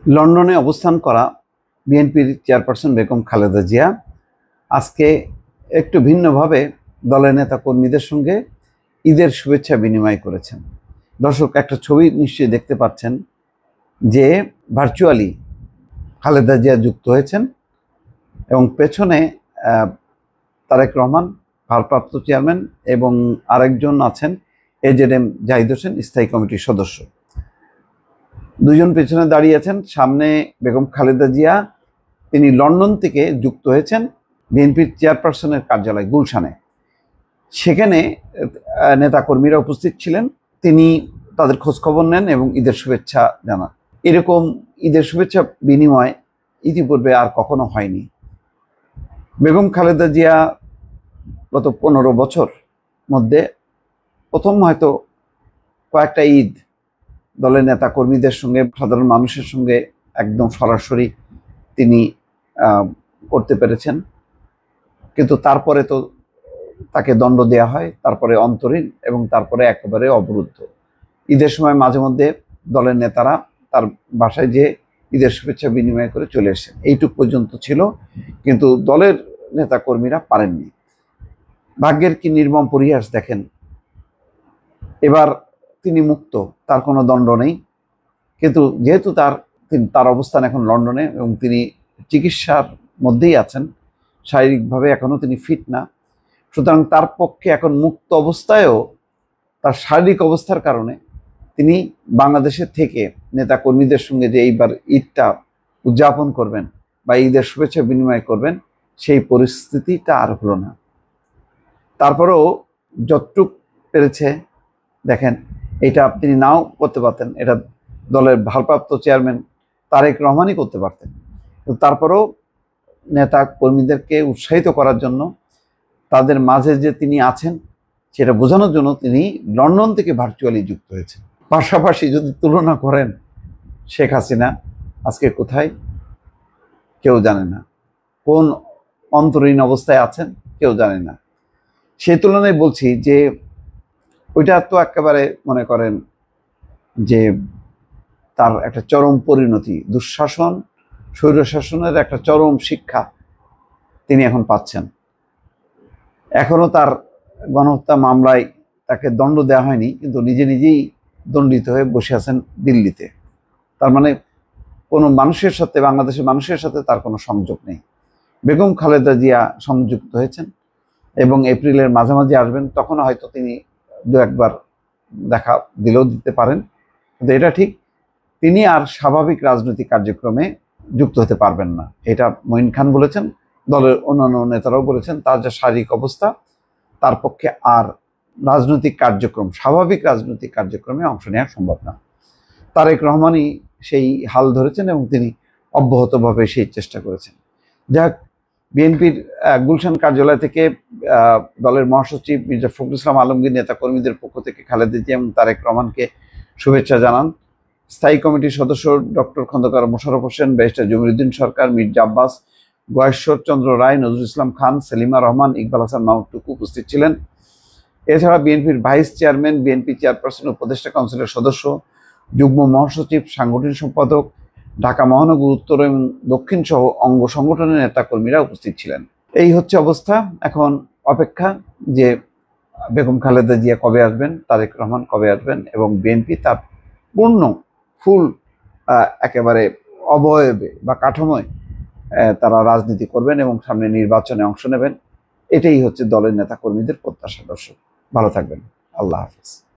লন্ডনে অবস্থান করা বিএনপির চেয়ারপারসন বেগম খালেদা জিয়া আজকে একটু ভিন্নভাবে দলের নেতা কর্মীদের সঙ্গে ঈদের শুভেচ্ছা বিনিময় করেছেন। দর্শক, একটা ছবি নিশ্চয়ই দেখতে পাচ্ছেন যে ভার্চুয়ালি খালেদা জিয়া যুক্ত হয়েছেন এবং পেছনে তারেক রহমান ভারপ্রাপ্ত চেয়ারম্যান এবং আরেকজন আছেন এজেডএম জাহিদ হোসেন স্থায়ী কমিটির সদস্য। দুজন পেছনে দাঁড়িয়ে আছেন, সামনে বেগম খালেদা জিয়া। তিনি লন্ডন থেকে যুক্ত হয়েছেন বিএনপির চেয়ারপারসনের কার্যালয় গুলশানে। সেখানে নেতাকর্মীরা উপস্থিত ছিলেন। তিনি তাদের খোঁজখবর নেন এবং ঈদের শুভেচ্ছা জানান। এরকম ঈদের শুভেচ্ছা বিনিময় ইতিপূর্বে আর কখনো হয়নি। বেগম খালেদা জিয়া গত 15 বছর মধ্যে প্রথম হয়তো কয়েকটা ঈদ দলের নেতা কর্মীদের সঙ্গে, সাধারণ মানুষের সঙ্গে একদম সরাসরি তিনি করতে পেরেছেন। কিন্তু তারপরে তো তাকে দণ্ড দেওয়া হয়, তারপরে অন্তরীণ এবং তারপরে একেবারে অবরুদ্ধ। ঈদের সময় মাঝে মধ্যে দলের নেতারা তার বাসায় যে ঈদের শুভেচ্ছা বিনিময় করে চলে এসেছেন, এইটুক পর্যন্ত ছিল। কিন্তু দলের নেতা কর্মীরা পারেননি। ভাগ্যের কি নির্মম পরিহাস দেখেন, এবার তিনি মুক্ত, তার কোনো দণ্ড নেই। কিন্তু যেহেতু তার অবস্থান এখন লন্ডনে এবং তিনি চিকিৎসার মধ্যেই আছেন, শারীরিকভাবে এখনও তিনি ফিট না, সুতরাং তার পক্ষে এখন মুক্ত অবস্থায়ও তার শারীরিক অবস্থার কারণে তিনি বাংলাদেশের থেকে নেতা কর্মীদের সঙ্গে যে এইবার ঈদটা উদযাপন করবেন বা ঈদের শুভেচ্ছা বিনিময় করবেন, সেই পরিস্থিতিটা আর হলো না। তারপরেও যতটুক পেরেছে দেখেন, এটা তিনি নাও করতে পারতেন, এটা দলের ভারপ্রাপ্ত চেয়ারম্যান তারেক রহমানই করতে পারতেন। কিন্তু তারপরেও নেতা কর্মীদেরকে উৎসাহিত করার জন্য, তাদের মাঝে যে তিনি আছেন সেটা বোঝানোর জন্য তিনি লন্ডন থেকে ভার্চুয়ালি যুক্ত হয়েছেন। পাশাপাশি যদি তুলনা করেন, শেখ হাসিনা আজকে কোথায় কেউ জানে না, কোন অন্তরীণ অবস্থায় আছেন কেউ জানে না। সেই তুলনায় বলছি যে ওইটা তো একেবারে মনে করেন যে তার একটা চরম পরিণতি, দুঃশাসন, স্বৈরশাসনের একটা চরম শিক্ষা তিনি এখন পাচ্ছেন। এখনও তার গণহত্যা মামলায় তাকে দণ্ড দেওয়া হয়নি, কিন্তু নিজে নিজেই দণ্ডিত হয়ে বসে আছেন দিল্লিতে। তার মানে কোনো মানুষের সাথে, বাংলাদেশের মানুষের সাথে তার কোনো সংযোগ নেই। বেগম খালেদা জিয়া সংযুক্ত হয়েছেন এবং এপ্রিলের মাঝামাঝি আসবেন, তখন হয়তো তিনি দু একবার দেখা দিলেও দিতে পারেন। কিন্তু এটা ঠিক, তিনি আর স্বাভাবিক রাজনৈতিক কার্যক্রমে যুক্ত হতে পারবেন না। এটা মঈন খান বলেছেন, দলের অন্যান্য নেতারাও বলেছেন। তার যে শারীরিক অবস্থা, তার পক্ষে আর রাজনৈতিক কার্যক্রম, স্বাভাবিক রাজনৈতিক কার্যক্রমে অংশ নেওয়া সম্ভব না। তারেক রহমানই সেই হাল ধরেছেন এবং তিনি অব্যাহতভাবে সেই চেষ্টা করেছেন। যাক, বিএনপির গুলশান কার্যালয় থেকে দলের মহাসচিব মির্জা ফখরুল ইসলাম আলমগীর নেতাকর্মীদের পক্ষ থেকে খালেদা জিয়া এবং তারেক রহমানকে শুভেচ্ছা জানান। স্থায়ী কমিটির সদস্য ডক্টর খন্দকার মোশাররফ হোসেন, ব্যারিস্টার জমিরুদ্দিন সরকার, মির্জা আব্বাস, গয়েশ্বর চন্দ্র রায়, নজরুল ইসলাম খান, সেলিমা রহমান, ইকবাল হাসান মাহমুদ টুকু উপস্থিত ছিলেন। এছাড়া বিএনপির ভাইস চেয়ারম্যান, বিএনপি চেয়ারপারসন, উপদেষ্টা কাউন্সিলের সদস্য, যুগ্ম মহাসচিব, সাংগঠনিক সম্পাদক, ঢাকা মহানগর উত্তর এবং দক্ষিণ সহ অঙ্গ সংগঠনের নেতাকর্মীরা উপস্থিত ছিলেন। এই হচ্ছে অবস্থা। এখন অপেক্ষা যে বেগম খালেদা জিয়া কবে আসবেন, তারেক রহমান কবে আসবেন এবং বিএনপি তার পূর্ণ ফুল একেবারে অবয়বে বা কাঠামোয় তারা রাজনীতি করবেন এবং সামনে নির্বাচনে অংশ নেবেন। এটাই হচ্ছে দলের নেতাকর্মীদের প্রত্যাশা। দর্শক, ভালো থাকবেন। আল্লাহ হাফিজ।